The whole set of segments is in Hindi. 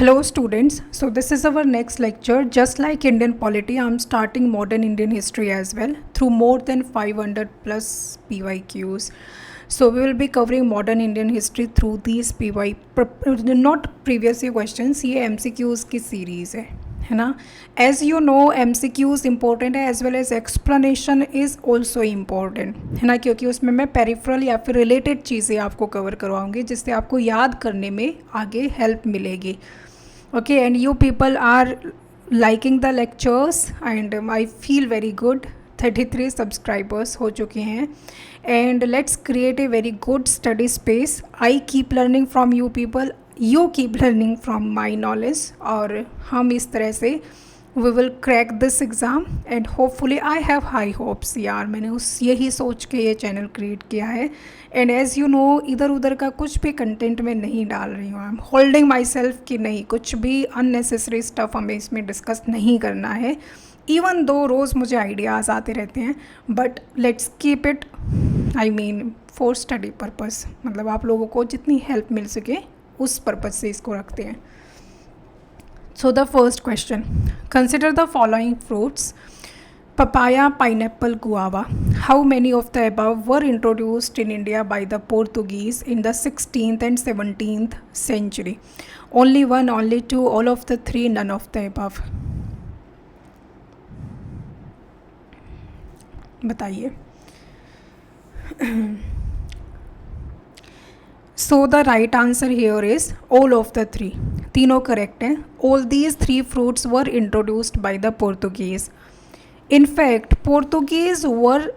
Hello students, so this is our next lecture. Just like Indian polity, I am starting modern Indian history as well through more than 500 plus PYQs. So we will be covering modern Indian history through these not previous year questions, ये MCQs की series है ना. As you know, MCQs important है as well as explanation is also important है ना, क्योंकि उसमें मैं पेरिफेरल या फिर रिलेटेड चीज़ें आपको कवर करवाऊंगी जिससे आपको याद करने में आगे हेल्प मिलेगी. Okay, and you people are liking the lectures and I feel very good. 33 subscribers हो चुके हैं and let's create a very good study space. I keep learning from you people, you keep learning from my knowledge और हम इस तरह से we will crack this exam and hopefully I have high hopes. यार मैंने उस यही सोच के ये चैनल क्रिएट किया है एंड एज़ यू नो इधर उधर का कुछ भी कंटेंट में नहीं डाल रही हूँ. I am holding my self कि नहीं, कुछ भी अननेसेसरी स्टफ़ हमें इसमें डिस्कस नहीं करना है. इवन दो रोज़ मुझे आइडियाज़ आते रहते हैं but let's keep it I mean for study purpose, मतलब आप लोगों को जितनी हेल्प मिल सके उस पर्पज़ से इसको रखते हैं. So the first question, consider the following fruits: papaya, pineapple, guava. How many of the above were introduced in India by the Portuguese in the 16th and 17th century? Only one, only two, all of the three, none of the above. बताइए. So the right answer here is all of the three. तीनों करेक्ट हैं. All these three fruits were introduced by the Portuguese. In fact, Portuguese were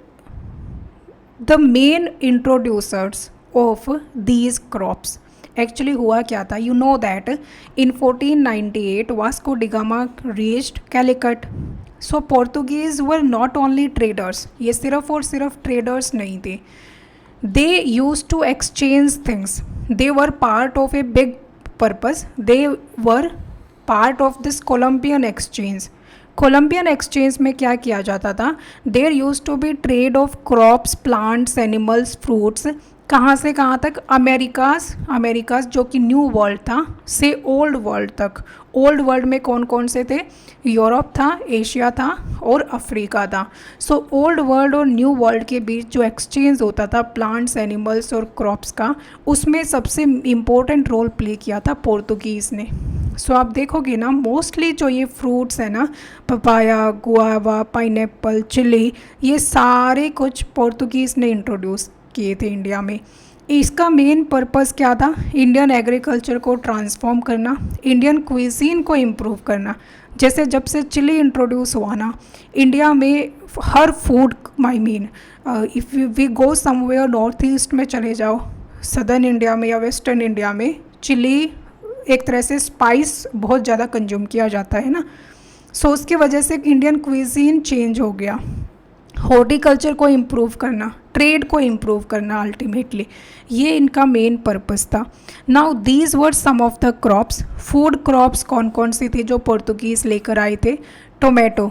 the main introducers of these crops. Actually हुआ क्या था? You know that in 1498 Vasco da Gama reached Calicut. So Portuguese were not only traders. ये सिर्फ और सिर्फ traders नहीं थे. They used to exchange things. They were part of a big purpose. They were part of this Columbian exchange. Columbian exchange में क्या किया जाता था? There used to be trade of crops, plants, animals, fruits. कहाँ से कहाँ तक? अमेरिकाज जो कि न्यू वर्ल्ड था से ओल्ड वर्ल्ड तक. ओल्ड वर्ल्ड में कौन कौन से थे? यूरोप था, एशिया था और अफ्रीका था. सो ओल्ड वर्ल्ड और न्यू वर्ल्ड के बीच जो एक्सचेंज होता था प्लांट्स, एनिमल्स और क्रॉप्स का, उसमें सबसे इम्पोर्टेंट रोल प्ले किया था पोर्तुगीज़ ने. सो आप देखोगे ना मोस्टली जो ये फ्रूट्स है ना, पपाया, गुआवा, पाइनएप्पल, चिली, ये सारे कुछ पोर्तुगीज़ ने इंट्रोड्यूस किए थे इंडिया में. इसका मेन पर्पस क्या था? इंडियन एग्रीकल्चर को ट्रांसफॉर्म करना, इंडियन क्विजीन को इम्प्रूव करना. जैसे जब से चिली इंट्रोड्यूस हुआ ना इंडिया में, हर food I mean if we go somewhere north east में चले जाओ, सदर्न इंडिया में या वेस्टर्न इंडिया में, चिली एक तरह से स्पाइस बहुत ज़्यादा कंज्यूम किया जाता है ना. सो उसकी वजह से इंडियन क्विजीन चेंज हो गया. हॉर्टिकल्चर को इम्प्रूव करना, ट्रेड को इम्प्रूव करना, अल्टीमेटली ये इनका मेन पर्पस था. Now these were some of the crops. Food crops कौन कौन सी थी जो पोर्तुगीज़ लेकर आए थे? टोमेटो,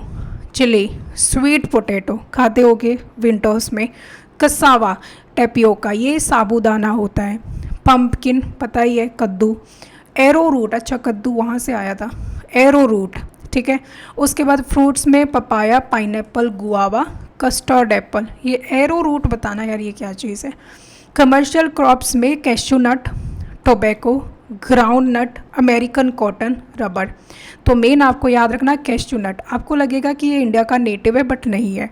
चिली, स्वीट पोटैटो खाते होगे विंटर्स में, कसावा, टेपियोका ये साबूदाना होता है, पम्पकिन पता ही है, कद्दू, एरो रूट, अच्छा कद्दू वहाँ से आया था, एरो रूट, ठीक है. उसके बाद फ्रूट्स में papaya, pineapple, guava, custard apple. ये एरो रूट बताना यार ये क्या चीज़ है. कमर्शियल क्रॉप्स में cashew nut, tobacco, groundnut, American cotton, rubber. तो मेन आपको याद रखना कैश्यू नट. आपको लगेगा कि ये इंडिया का नेटिव है बट नहीं है.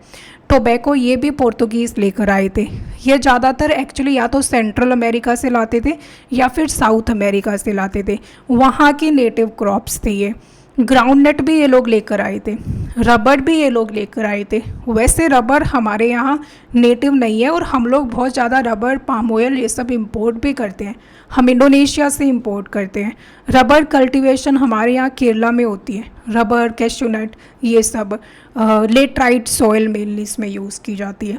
टोबैको ये भी पोर्तुगीज़ लेकर आए थे. ये ज़्यादातर एक्चुअली या तो सेंट्रल अमेरिका से लाते थे या फिर साउथ अमेरिका से लाते थे, वहाँ की नेटिव क्रॉप्स थे ये. ग्राउंड नट भी ये लोग लेकर आए थे, रबर भी ये लोग लेकर आए थे. वैसे रबर हमारे यहाँ नेटिव नहीं है और हम लोग बहुत ज़्यादा रबर, पाम ऑयल ये सब इंपोर्ट भी करते हैं. हम इंडोनेशिया से इंपोर्ट करते हैं. रबर कल्टीवेशन हमारे यहाँ केरला में होती है. रबर, कैश्यू नट ये सब लेटराइट सॉइल मेनली इसमें यूज़ की जाती है.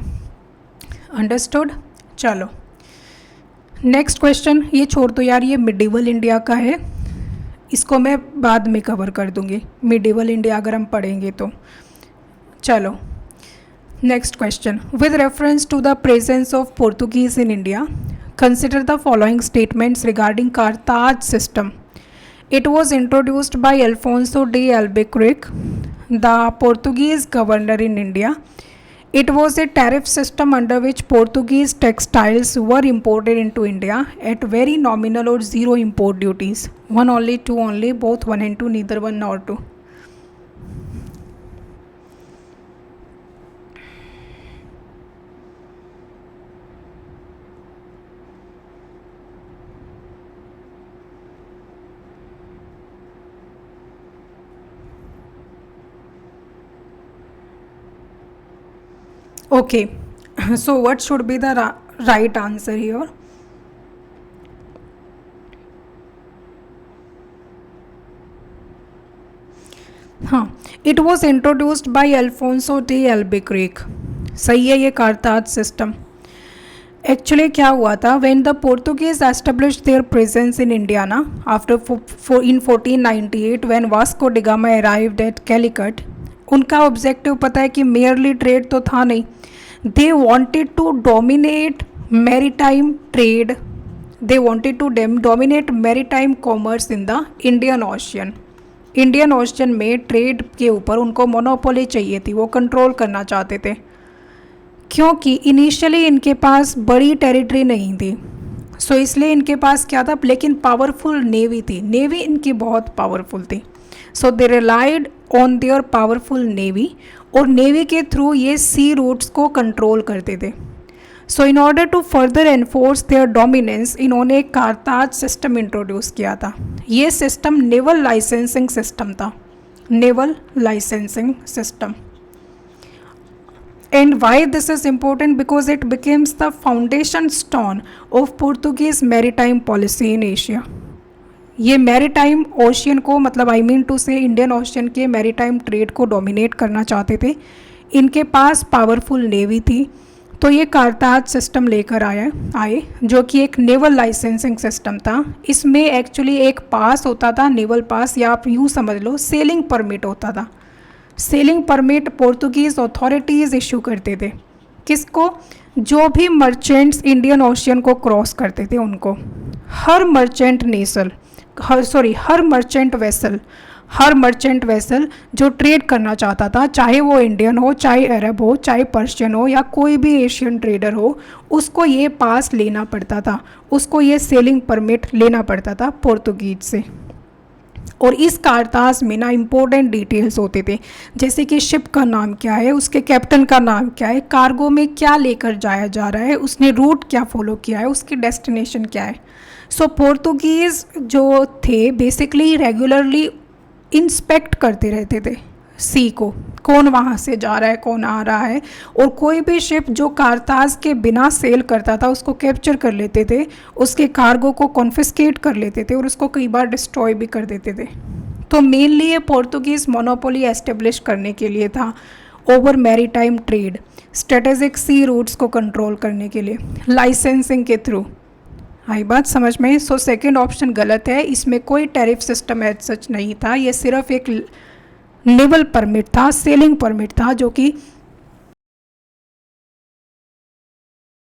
अंडरस्टूड. चलो नेक्स्ट क्वेश्चन. ये छोड़ दो यार, ये मिडिवल इंडिया का है, इसको मैं बाद में कवर कर दूंगी. मिडिवल इंडिया अगर हम पढ़ेंगे तो. चलो next question. With reference to the presence of Portuguese in India, consider the following statements regarding कारताज system. It was introduced by Alfonso de Albuquerque, the Portuguese governor in India. It was a tariff system under which Portuguese textiles were imported into India at very nominal or zero import duties. One only, two only, both one and two, neither one nor two. Okay, so what should be the right answer here? हाँ, it was introduced by Alfonso de Albuquerque. सही है ये कारताज सिस्टम. एक्चुअली क्या हुआ था, when the Portuguese establish their presence in India ना after in 1498 when Vasco da Gama arrived at Calicut, उनका ऑब्जेक्टिव पता है कि मेयरली ट्रेड तो था नहीं. They wanted to dominate maritime trade, they wanted to dominate maritime commerce in the Indian Ocean. Indian Ocean में ट्रेड के ऊपर उनको मोनोपोली चाहिए थी, वो कंट्रोल करना चाहते थे, क्योंकि इनिशियली इनके पास बड़ी टेरिटरी नहीं थी. सो इसलिए इनके पास क्या था, लेकिन पावरफुल नेवी थी. नेवी इनकी बहुत पावरफुल थी. So they relied on their powerful navy, और नेवी के थ्रू ये सी रूट्स को कंट्रोल करते थे. So in order to further enforce their dominance, इन्होंने एक कारताज सिस्टम इंट्रोड्यूस किया था. ये सिस्टम नेवल लाइसेंसिंग सिस्टम था, naval licensing system. And why this is important? Because it becomes the foundation stone of Portuguese maritime policy in Asia. ये मैरीटाइम ओशियन को, मतलब आई मीन टू से इंडियन ओशियन के मैरीटाइम ट्रेड को डोमिनेट करना चाहते थे. इनके पास पावरफुल नेवी थी, तो ये कारताज सिस्टम लेकर आए जो कि एक नेवल लाइसेंसिंग सिस्टम था. इसमें एक्चुअली एक पास होता था, नेवल पास, या आप यूँ समझ लो सेलिंग परमिट होता था. Selling permit Portuguese authorities issue करते थे. किसको? जो भी मर्चेंट्स इंडियन ओशियन को क्रॉस करते थे उनको. हर मर्चेंट वेसल जो ट्रेड करना चाहता था, चाहे वो इंडियन हो, चाहे अरब हो, चाहे पर्शियन हो, या कोई भी एशियन ट्रेडर हो, उसको ये पास लेना पड़ता था, उसको ये सेलिंग परमिट लेना पड़ता था पोर्तुगीज से. और इस कारताज में ना इम्पोर्टेंट डिटेल्स होते थे, जैसे कि शिप का नाम क्या है, उसके कैप्टन का नाम क्या है, कार्गो में क्या लेकर जाया जा रहा है, उसने रूट क्या फॉलो किया है, उसकी डेस्टिनेशन क्या है. सो पोर्तुगीज़ जो थे बेसिकली रेगुलरली इंस्पेक्ट करते रहते थे सी को, कौन वहाँ से जा रहा है, कौन आ रहा है, और कोई भी शिप जो कारताज के बिना सेल करता था उसको कैप्चर कर लेते थे, उसके कार्गो को कॉन्फिस्केट कर लेते थे और उसको कई बार डिस्ट्रॉय भी कर देते थे. तो मेनली ये पोर्तुगीज़ मोनोपोली एस्टेब्लिश करने के लिए था over maritime trade, strategic sea routes को कंट्रोल करने के लिए, लाइसेंसिंग के थ्रू. आई बात समझ में? सो सेकेंड ऑप्शन गलत है, इसमें कोई टैरिफ सिस्टम एज सच नहीं था. ये सिर्फ एक नेवल परमिट था, सेलिंग परमिट था, जो कि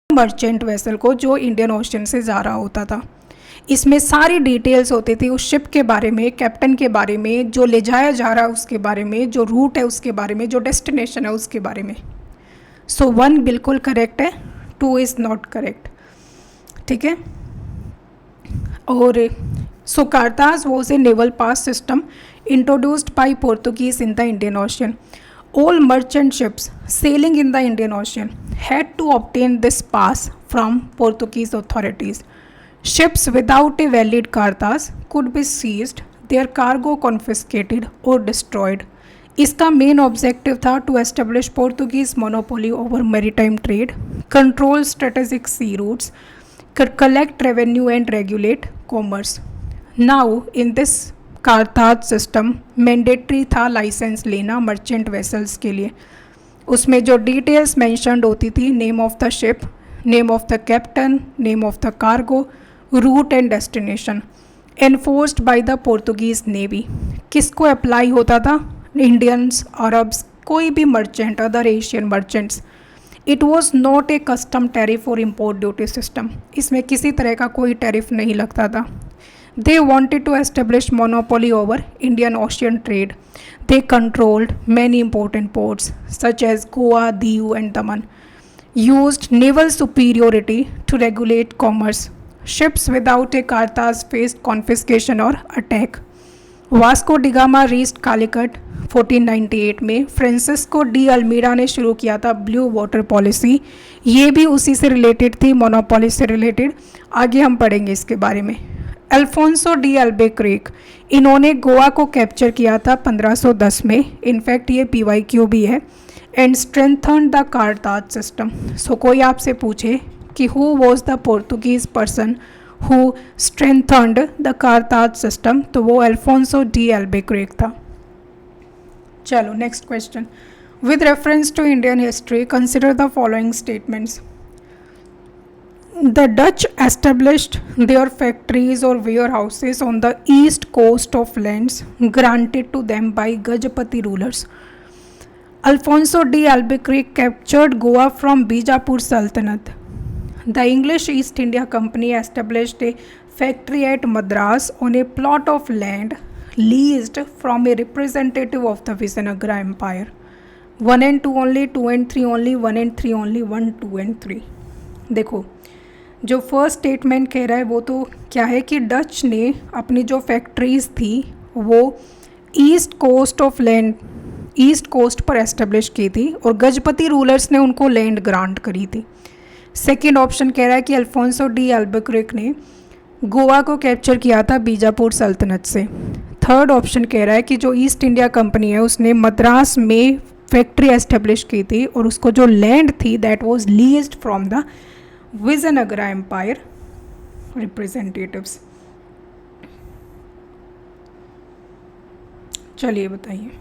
मर्चेंट वेसल को जो इंडियन ओशियन से जा रहा होता था. इसमें सारी डिटेल्स होती थी उस शिप के बारे में, कैप्टन के बारे में, जो ले जाया जा रहा है उसके बारे में, जो रूट है उसके बारे में, जो डेस्टिनेशन है उसके बारे में. सो 1 बिल्कुल करेक्ट है, 2 इज़ नॉट करेक्ट. ठीक है. और सो कारताज was a naval pass system introduced by Portuguese in the Indian Ocean. All merchant ships sailing in the Indian Ocean had to obtain this pass from Portuguese authorities. Ships without a valid cartas could be seized, their cargo confiscated or destroyed. इसका मेन ऑब्जेक्टिव था to establish Portuguese monopoly over maritime trade, control strategic sea routes, collect revenue and regulate commerce. Now in this कारताज सिस्टम मैंडेटरी था लाइसेंस लेना मर्चेंट वेसल्स के लिए. उसमें जो डिटेल्स मेंशन्ड होती थी, name of the ship, name of the captain, name of the cargo, route and destination, enforced by the Portuguese navy. किसको अप्लाई होता था? इंडियंस, अरब्स, कोई भी merchant, other Asian merchants. It was not a custom tariff और इम्पोर्ट ड्यूटी सिस्टम. इसमें किसी तरह का कोई टैरिफ नहीं लगता था. They wanted to establish monopoly over Indian Ocean trade. They controlled many important ports such as Goa, Diu, and Daman. Used naval superiority to regulate commerce. Ships without a cartas faced confiscation or attack. Vasco da Gama reached Calicut 1498 में. फ्रांसिस्को डी अल्मीडा ने शुरू किया था ब्लू वाटर पॉलिसी. ये भी उसी से रिलेटेड थी, मोनोपोली से रिलेटेड. आगे हम पढ़ेंगे इसके बारे में. अल्फोंसो डी अल्बेक्रेक, इन्होंने गोवा को कैप्चर किया था 1510 में. इनफैक्ट ये PYQ भी है. एंड स्ट्रेंथन द कारताज सिस्टम. सो कोई आपसे पूछे कि who was the Portuguese person who strengthened the Carthage system, तो वो अल्फोंसो डी अल्बेक्रेक था. चलो next question. With reference to Indian history consider the following statements. The Dutch established their factories or warehouses on the east coast of lands granted to them by Gajapati rulers. Alfonso D. Albuquerque captured Goa from Bijapur Sultanate. The English East India Company established a factory at Madras on a plot of land leased from a representative of the Vijayanagara Empire. 1 and 2 only, 2 and 3 only, 1 and 3 only, 1, 2 and 3. देखो जो फर्स्ट स्टेटमेंट कह रहा है वो तो क्या है कि डच ने अपनी जो फैक्ट्रीज थी वो east coast of land, east coast पर एस्टेब्लिश की थी और गजपति रूलर्स ने उनको लैंड ग्रांट करी थी. सेकेंड ऑप्शन कह रहा है कि अल्फोंसो डी अल्बुक्रेक ने गोवा को कैप्चर किया था बीजापुर सल्तनत से. थर्ड ऑप्शन कह रहा है कि जो ईस्ट इंडिया कंपनी है उसने मद्रास में फैक्ट्री एस्टेब्लिश की थी और उसको जो लैंड थी that was leased from the Vijayanagara empire representatives. चलिए बताइए.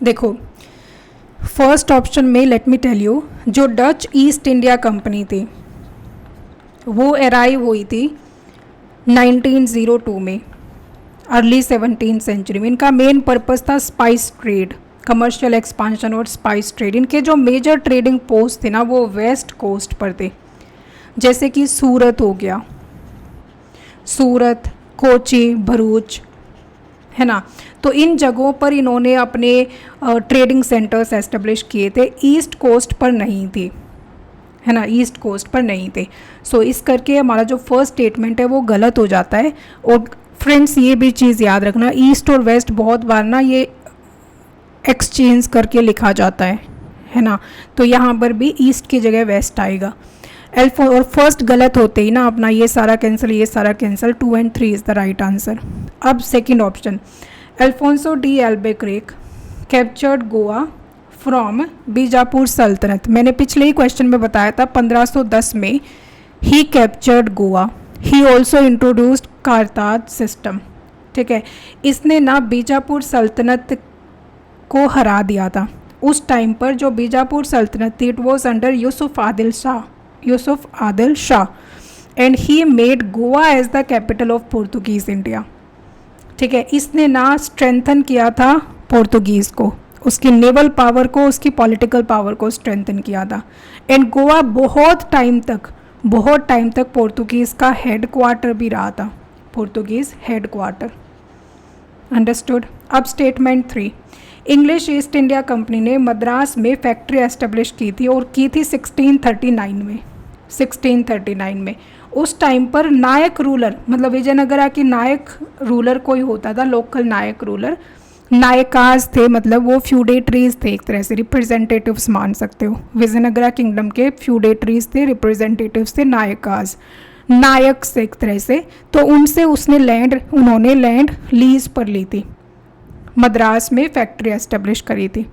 देखो फर्स्ट ऑप्शन में लेट मी टेल यू, जो डच ईस्ट इंडिया कंपनी थी वो अराइव हुई थी 1902 में, अर्ली 17th सेंचुरी में. इनका मेन पर्पस था स्पाइस ट्रेड, कमर्शियल एक्सपांशन और स्पाइस ट्रेड. इनके जो मेजर ट्रेडिंग पोस्ट थे ना वो वेस्ट कोस्ट पर थे, जैसे कि सूरत हो गया, सूरत, कोची, भरूच, है ना. तो इन जगहों पर इन्होंने अपने ट्रेडिंग सेंटर्स एस्टेब्लिश किए थे. ईस्ट कोस्ट पर नहीं थी, है ना, ईस्ट कोस्ट पर नहीं थे. सो इस करके हमारा जो फर्स्ट स्टेटमेंट है वो गलत हो जाता है. और फ्रेंड्स ये भी चीज़ याद रखना, ईस्ट और वेस्ट बहुत बार ना ये एक्सचेंज करके लिखा जाता है ना. तो यहाँ पर भी ईस्ट की जगह वेस्ट आएगा. और फर्स्ट गलत होते ही ना अपना ये सारा कैंसिल, ये सारा cancel. 2 and 3 is the right answer. अब second option, Alfonso de Albuquerque captured Goa from Bijapur सल्तनत. मैंने पिछले ही क्वेश्चन में बताया था 1510 में ही captured Goa. He also introduced कारताज सिस्टम. ठीक है, इसने ना बीजापुर सल्तनत को हरा दिया था. उस टाइम पर जो बीजापुर सल्तनत थी it was under Yusuf Adil Shah and he made Goa as the capital of Portuguese India. ठीक है, इसने ना स्ट्रेंथन किया था पोर्तुगीज़ को, उसकी नेवल पावर को, उसकी पॉलिटिकल पावर को स्ट्रेंथन किया था. एंड गोवा बहुत टाइम तक पोर्तुगीज़ का हेड क्वार्टर भी रहा था, पोर्तुगीज़ हेड क्वार्टर. अंडरस्टूड. अब statement 3, English East India company ने मद्रास में फैक्ट्री एस्टेब्लिश की थी और की थी 1639 में. उस टाइम पर नायक रूलर, मतलब विजयनगरा की नायक रूलर कोई होता था, लोकल नायक रूलर, नायकाज थे, मतलब वो फ्यूडेटरीज थे, एक तरह से रिप्रेजेंटेटिव्स मान सकते हो. विजयनगरा किंगडम के फ्यूडेटरीज थे, रिप्रेजेंटेटिव्स थे नायकाज, नायक से एक तरह से. तो उनसे उन्होंने लैंड लीज पर ली थी, मद्रास में फैक्ट्री एस्टेब्लिश करी थी.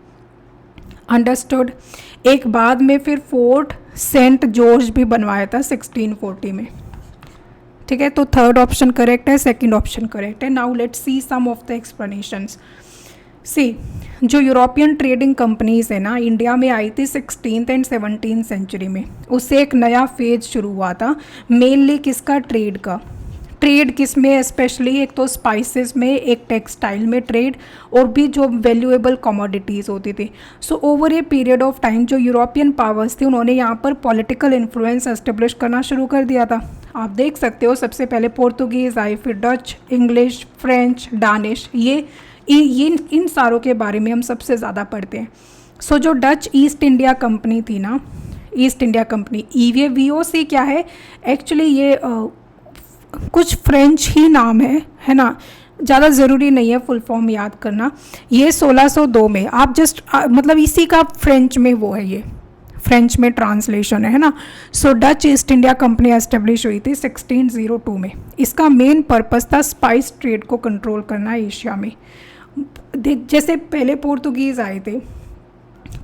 अंडरस्टूड. एक बाद में फिर फोर्ट सेंट जॉर्ज भी बनवाया था 1640 में. ठीक है, तो थर्ड ऑप्शन करेक्ट है, सेकंड ऑप्शन करेक्ट है. Now let's see some of the explanations. C, जो यूरोपियन ट्रेडिंग कंपनीज है ना इंडिया में आई थी 16th and 17th सेंचुरी में, उससे एक नया फेज शुरू हुआ था, मेनली किसका, ट्रेड का. ट्रेड किस में, स्पेशली एक तो स्पाइसेस में, एक टेक्सटाइल में ट्रेड, और भी जो वैल्यूएबल कमोडिटीज़ होती थी। So over a period of time जो यूरोपियन पावर्स थे उन्होंने यहाँ पर पॉलिटिकल इन्फ्लुएंस एस्टेब्लिश करना शुरू कर दिया था। आप देख सकते हो सबसे पहले पोर्तुगीज़ आए, फिर डच, इंग्लिश, फ्रेंच, डानिश, ये इन सारों के बारे में हम सबसे ज़्यादा पढ़ते हैं। सो जो डच ईस्ट इंडिया कंपनी थी ना, ईस्ट इंडिया कंपनी, ये VOC क्या है एक्चुअली, ये कुछ फ्रेंच ही नाम है ना, ज़्यादा ज़रूरी नहीं है फुल फॉर्म याद करना। ये 1602 में, आप जस्ट मतलब इसी का फ्रेंच में वो है, ये फ्रेंच में ट्रांसलेशन है ना। So Dutch East India company establish हुई थी 1602 में। इसका मेन पर्पस था स्पाइस ट्रेड को कंट्रोल करना एशिया में। जैसे पहले पोर्तुगीज़ आए थे,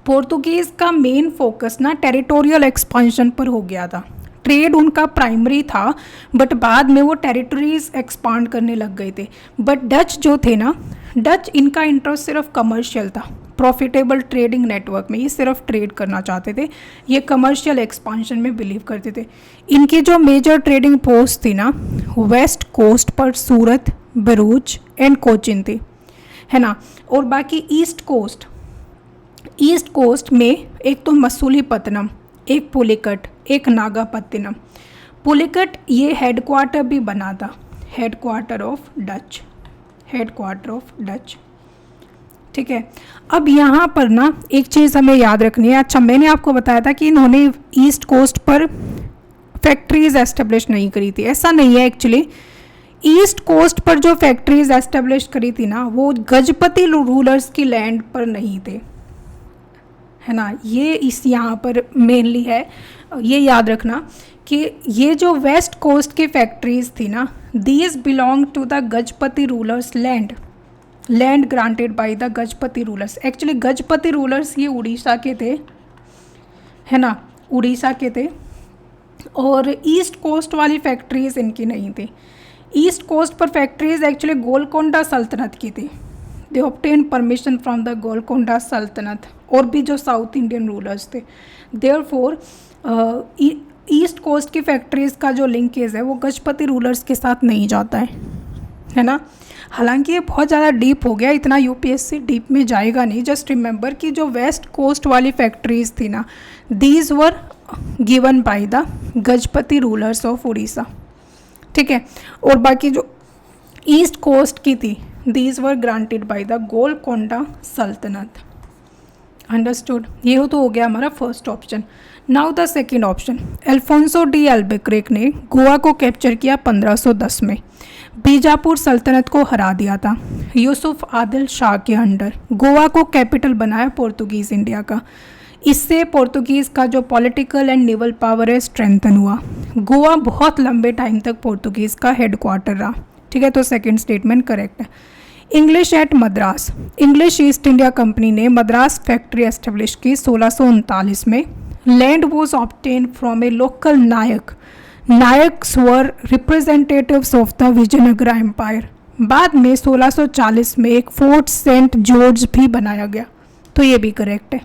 पोर्तुगीज़ का मेन फोकस ना टेरिटोरियल एक्सपांशन पर हो गया था। ट्रेड उनका प्राइमरी था, बट बाद में वो टेरिटरीज एक्सपांड करने लग गए थे। बट डच जो थे ना, डच इनका इंटरेस्ट सिर्फ कमर्शियल था, प्रॉफिटेबल ट्रेडिंग नेटवर्क में, ये सिर्फ ट्रेड करना चाहते थे, ये कमर्शियल एक्सपांशन में बिलीव करते थे। इनकी जो मेजर ट्रेडिंग पोस्ट थी ना, वेस्ट कोस्ट पर सूरत, भरूच एंड कोचिन थी, है ना। और बाकी ईस्ट कोस्ट में एक तो मसूलीपट्टनम, एक पुलिकट, एक नागापत्तिनम। पुलिकट ये हेडक्वार्टर भी बना था, हेडक्वार्टर ऑफ डच। ठीक है। अब यहाँ पर ना एक चीज़ हमें याद रखनी है। अच्छा, मैंने आपको बताया था कि इन्होंने ईस्ट कोस्ट पर फैक्ट्रीज एस्टेब्लिश नहीं करी थी, ऐसा नहीं है एक्चुअली। ईस्ट कोस्ट पर जो फैक्ट्रीज एस्टेब्लिश करी थी ना, वो गजपति रूलर्स की लैंड पर नहीं थे, है ना। ये इस यहाँ पर मेनली है, ये याद रखना कि ये जो वेस्ट कोस्ट की फैक्ट्रीज थी ना, these belong to the Gajapati rulers land granted by the Gajapati rulers. Actually Gajapati rulers ये उड़ीसा के थे, है ना, उड़ीसा के थे। और ईस्ट कोस्ट वाली फैक्ट्रीज इनकी नहीं थी। ईस्ट कोस्ट पर फैक्ट्रीज एक्चुअली गोलकोंडा सल्तनत की थी। They obtain permission from the Golconda सल्तनत, और भी जो साउथ इंडियन रूलर्स थे। देयरफॉर ईस्ट कोस्ट की फैक्ट्रीज का जो लिंकेज है वो गजपति रूलर्स के साथ नहीं जाता है ना। हालांकि ये बहुत ज़्यादा डीप हो गया, इतना UPSC डीप में जाएगा नहीं। जस्ट रिमेंबर कि जो वेस्ट कोस्ट वाली फैक्ट्रीज थी ना, these were given by the Gajapati rulers of Orissa, ठीक है। और बाकी जो ईस्ट कोस्ट की थी, these were granted by the Golconda सल्तनत। अंडरस्टूड। ये तो हो गया हमारा first option. Now the second option, Alfonso de Albuquerque ने गोवा को कैप्चर किया 1510 में, बीजापुर सल्तनत को हरा दिया था। यूसुफ आदिल शाह के अंडर गोवा को कैपिटल बनाया पोर्तुगीज़ इंडिया का। इससे पोर्तुगीज़ का जो पॉलिटिकल एंड नेवल पावर है स्ट्रेंथन हुआ। गोवा बहुत लंबे टाइम तक पोर्तुगीज़ का हेडक्वार्टर रहा, ठीक है। तो सेकंड स्टेटमेंट करेक्ट है। English at Madras, English East India company ने मद्रास फैक्ट्री एस्टेब्लिश की 1639 में। Land was obtain from a local Nayaks were representatives of the Vijayanagara empire. बाद में 1640 में एक फोर्ट सेंट जॉर्ज भी बनाया गया, तो ये भी करेक्ट है।